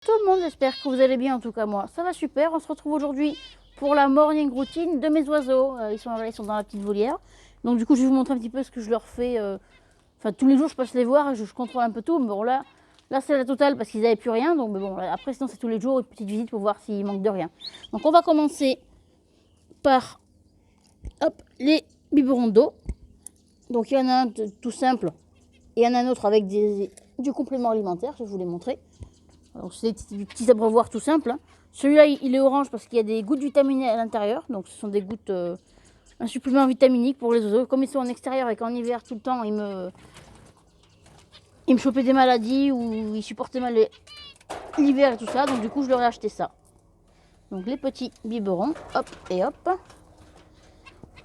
Tout le monde, j'espère que vous allez bien, en tout cas moi. Ça va super, on se retrouve aujourd'hui pour la morning routine de mes oiseaux. Ils sont dans la petite volière. Donc du coup, je vais vous montrer un petit peu ce que je leur fais. Enfin, tous les jours, je passe les voir et je contrôle un peu tout. Mais bon, là c'est la totale parce qu'ils n'avaient plus rien. Donc mais bon, après, sinon, c'est tous les jours une petite visite pour voir s'il manque de rien. Donc on va commencer par hop, les biberons d'eau. Donc il y en a un tout simple et il y en a un autre avec du complément alimentaire, je vais vous les montrer. Alors c'est des petits abreuvoirs tout simples. Hein. Celui-là il est orange parce qu'il y a des gouttes vitaminées à l'intérieur. Donc ce sont des gouttes, un supplément vitaminique pour les oiseaux. Comme ils sont en extérieur et qu'en hiver tout le temps ils me chopaient des maladies ou ils supportaient mal l'hiver et tout ça. Donc du coup je leur ai acheté ça. Donc les petits biberons, hop et hop.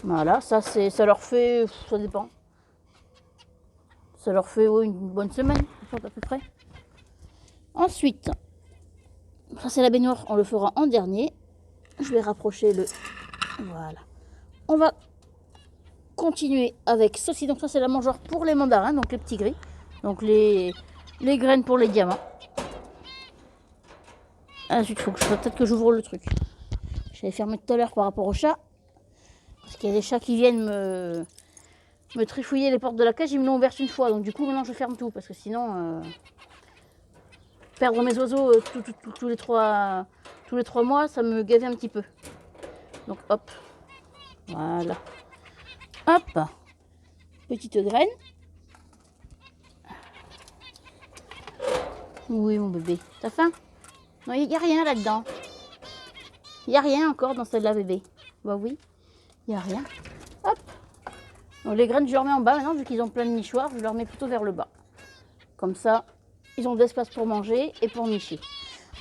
Voilà, ça leur fait, ça dépend. Ça leur fait une bonne semaine à peu près. Ensuite, ça c'est la baignoire, on le fera en dernier. Je vais rapprocher le... Voilà. On va continuer avec ceci. Donc ça c'est la mangeoire pour les mandarins, donc les petits gris. Donc les graines pour les diamants. Ensuite, il faut que peut-être que j'ouvre le truc. J'avais fermé tout à l'heure par rapport aux chats. Parce qu'il y a des chats qui viennent me trifouiller les portes de la cage. Ils me l'ont ouverte une fois. Donc du coup maintenant je ferme tout. Parce que sinon... perdre mes oiseaux tous les 3 mois, ça me gavait un petit peu. Donc hop, voilà. Hop, petite graine. Oui mon bébé, t'as faim? Non, il n'y a rien là-dedans. Il n'y a rien encore dans celle-là bébé. Bah oui, il n'y a rien. Hop. Donc les graines je leur mets en bas maintenant, vu qu'ils ont plein de nichoirs, je leur mets plutôt vers le bas. Comme ça, ils ont de l'espace pour manger et pour nicher.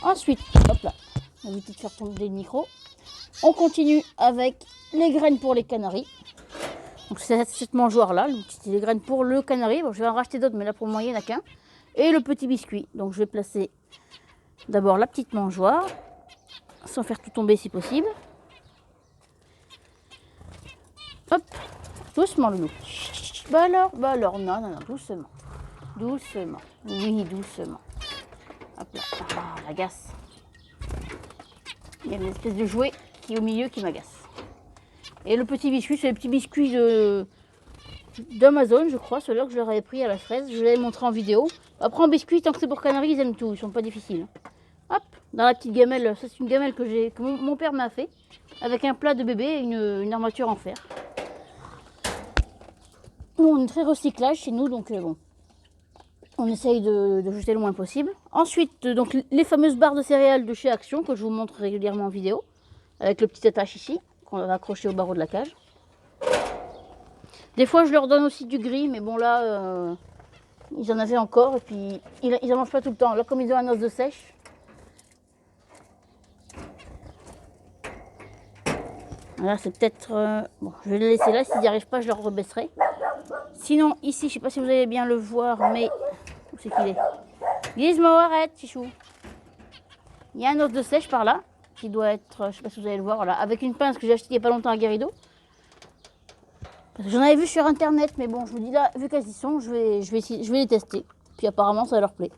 Ensuite, hop là, on va éviter de faire tomber le micro. On continue avec les graines pour les canaris. Donc c'est cette mangeoire là, c'est les graines pour le canari. Bon, je vais en racheter d'autres, mais là pour le moment il n'y en a qu'un. Et le petit biscuit. Donc je vais placer d'abord la petite mangeoire, sans faire tout tomber si possible. Hop, doucement le loup. Bah alors, non, doucement. Doucement, oui, doucement. Hop là, ah, m'agace. Il y a une espèce de jouet qui est au milieu qui m'agace. Et le petit biscuit, c'est le petit biscuit d'Amazon, je crois, celui-là que je leur avais pris à la fraise. Je l'avais montré en vidéo. Après, en biscuit, tant que c'est pour canaris, ils aiment tout. Ils sont pas difficiles. Hop, dans la petite gamelle. Ça, c'est une gamelle que mon père m'a fait. Avec un plat de bébé et une armature en fer. Nous, on est très recyclage chez nous, donc bon. On essaye de jeter le moins possible. Ensuite, donc, les fameuses barres de céréales de chez Action, que je vous montre régulièrement en vidéo. Avec le petit attache ici, qu'on va accrocher au barreau de la cage. Des fois, je leur donne aussi du gris, mais bon, là, ils en avaient encore. Et puis, ils en mangent pas tout le temps. Là, comme ils ont un os de sèche. Là, c'est peut-être... bon, je vais les laisser là. S'ils n'y arrivent pas, je leur rebaisserai. Sinon, ici, je sais pas si vous allez bien le voir, mais... Où c'est qu'il est? Gizmo, arrête, chichou. Il y a un os de sèche par là, qui doit être... Je sais pas si vous allez le voir, voilà. Avec une pince que j'ai achetée il n'y a pas longtemps à Guérido. J'en avais vu sur internet, mais bon, je vous dis là, vu qu'elles y sont, je vais les tester. Puis apparemment, ça leur plaît.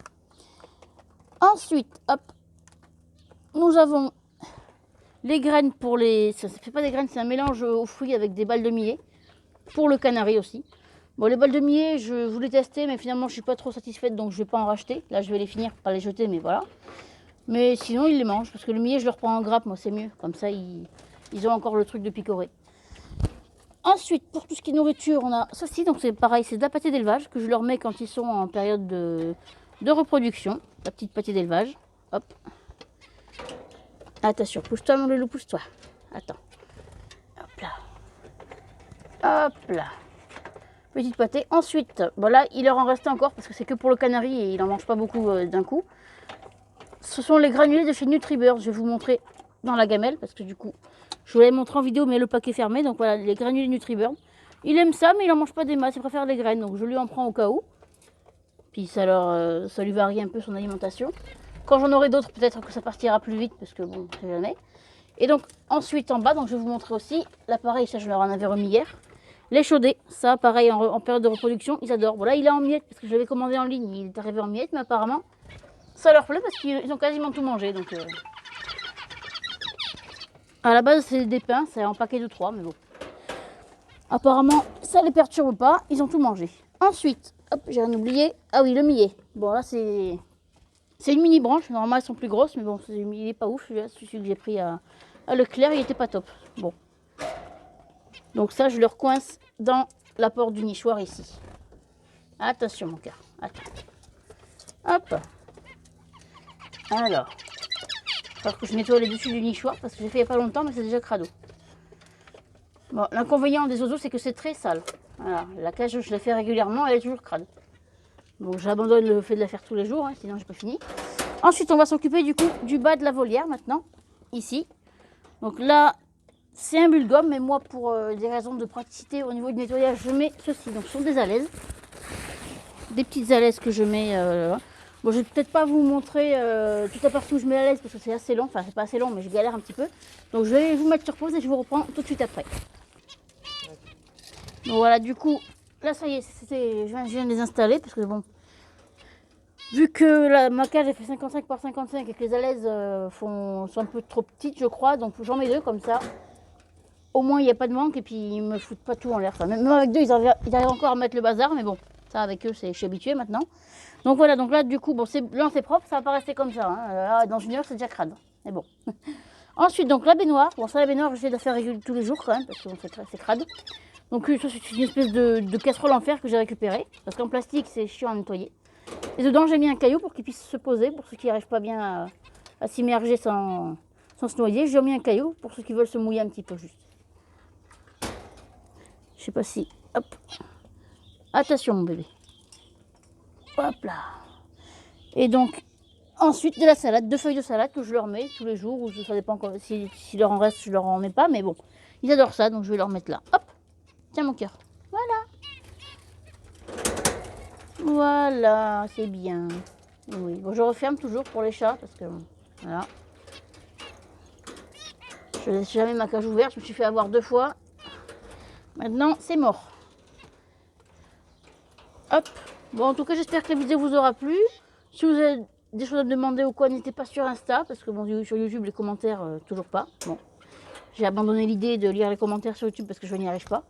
Ensuite, hop, nous avons les graines pour les... Ça ne fait pas des graines, c'est un mélange aux fruits avec des balles de millet. Pour le canari aussi. Bon, les balles de millet, je voulais tester, mais finalement, je suis pas trop satisfaite, donc je vais pas en racheter. Là, je vais les finir, pas les jeter, mais voilà. Mais sinon, ils les mangent, parce que le millet, je le reprends en grappe, moi, c'est mieux. Comme ça, ils ont encore le truc de picorer. Ensuite, pour tout ce qui est nourriture, on a ceci, donc c'est pareil, c'est de la pâtée d'élevage que je leur mets quand ils sont en période de reproduction. La petite pâtée d'élevage, hop. Attention, pousse-toi mon loulou, pousse-toi. Attends. Hop là. Hop là. Petite pâtée. Ensuite, bon là, il leur en reste encore parce que c'est que pour le canari et il n'en mange pas beaucoup d'un coup. Ce sont les granulés de chez Nutribird. Je vais vous montrer dans la gamelle parce que du coup, je vous l'avais montré en vidéo, mais le paquet fermé. Donc voilà, les granulés Nutribird. Il aime ça, mais il n'en mange pas des masses. Il préfère les graines. Donc je lui en prends au cas où. Puis ça lui varie un peu son alimentation. Quand j'en aurai d'autres, peut-être que ça partira plus vite parce que bon, je sais jamais. Et donc ensuite en bas, donc je vais vous montrer aussi l'appareil. Ça, je leur en avais remis hier. Les chaudés, ça pareil en période de reproduction, ils adorent. Bon là, il est en miettes parce que je l'avais commandé en ligne. Il est arrivé en miettes, mais apparemment, ça leur plaît parce qu'ils ont quasiment tout mangé. Donc, à la base, c'est des pains, c'est un paquet de 3, mais bon. Apparemment, ça les perturbe pas, ils ont tout mangé. Ensuite, hop, j'ai rien oublié. Ah oui, le millet. Bon, là, c'est une mini branche. Normalement, elles sont plus grosses, mais bon, il est pas ouf. Celui que j'ai pris à Leclerc, il était pas top. Bon. Donc ça, je le recoince dans la porte du nichoir ici. Attention, mon cœur. Attends. Hop. Alors. Il va falloir que je nettoie les dessus du nichoir parce que j'ai fait il n'y a pas longtemps, mais c'est déjà crado. Bon, l'inconvénient des oiseaux, c'est que c'est très sale. Voilà, la cage, je la fais régulièrement, elle est toujours crade. Donc j'abandonne le fait de la faire tous les jours, hein, sinon j'ai pas fini. Ensuite, on va s'occuper du coup du bas de la volière maintenant, ici. Donc là, c'est un bulle-gomme, mais moi, pour des raisons de praticité au niveau du nettoyage, je mets ceci. Donc ce sont des alaises. Des petites alaises que je mets. Bon, je vais peut-être pas vous montrer tout la partie où je mets la laisse parce que c'est assez long. Enfin, c'est pas assez long, mais je galère un petit peu. Donc je vais vous mettre sur pause et je vous reprends tout de suite après. Donc voilà, du coup, là ça y est, je viens de les installer parce que bon, vu que ma cage elle fait 55 par 55 et que les alaises sont un peu trop petites, je crois, donc j'en mets 2 comme ça. Au moins il n'y a pas de manque et puis ils me foutent pas tout en l'air. Enfin, même avec 2, ils arrivent encore à mettre le bazar, mais bon, ça avec eux, je suis habituée maintenant. Donc voilà, donc là du coup, bon, là c'est propre, ça va pas rester comme ça. Hein. Là, dans une heure, c'est déjà crade. Mais bon. Ensuite, donc la baignoire. Bon, ça, la baignoire, j'essaie de la faire tous les jours quand même parce que bon, c'est crade. Donc ça, c'est une espèce de casserole en fer que j'ai récupérée. Parce qu'en plastique, c'est chiant à nettoyer. Et dedans, j'ai mis un caillou pour qu'il puisse se poser. Pour ceux qui n'arrivent pas bien à s'immerger sans se noyer. J'ai mis un caillou pour ceux qui veulent se mouiller un petit peu juste. Je sais pas si... Hop. Attention, mon bébé. Hop là. Et donc, ensuite, de la salade. 2 feuilles de salade que je leur mets tous les jours. Ou ça dépend encore, si leur en reste, je leur en mets pas. Mais bon, ils adorent ça. Donc, je vais leur mettre là. Hop. Tiens, mon cœur. Voilà. Voilà, c'est bien. Oui, bon, je referme toujours pour les chats parce que voilà. Je laisse jamais ma cage ouverte, je me suis fait avoir 2 fois. Maintenant, c'est mort. Hop. Bon, en tout cas, j'espère que la vidéo vous aura plu. Si vous avez des choses à me demander ou quoi, n'hésitez pas sur Insta parce que bon, sur YouTube, les commentaires, toujours pas. Bon, j'ai abandonné l'idée de lire les commentaires sur YouTube parce que je n'y arrive pas.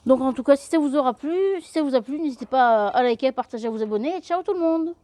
Donc en tout cas, si ça vous a plu, n'hésitez pas à liker, à partager, à vous abonner. Et ciao tout le monde!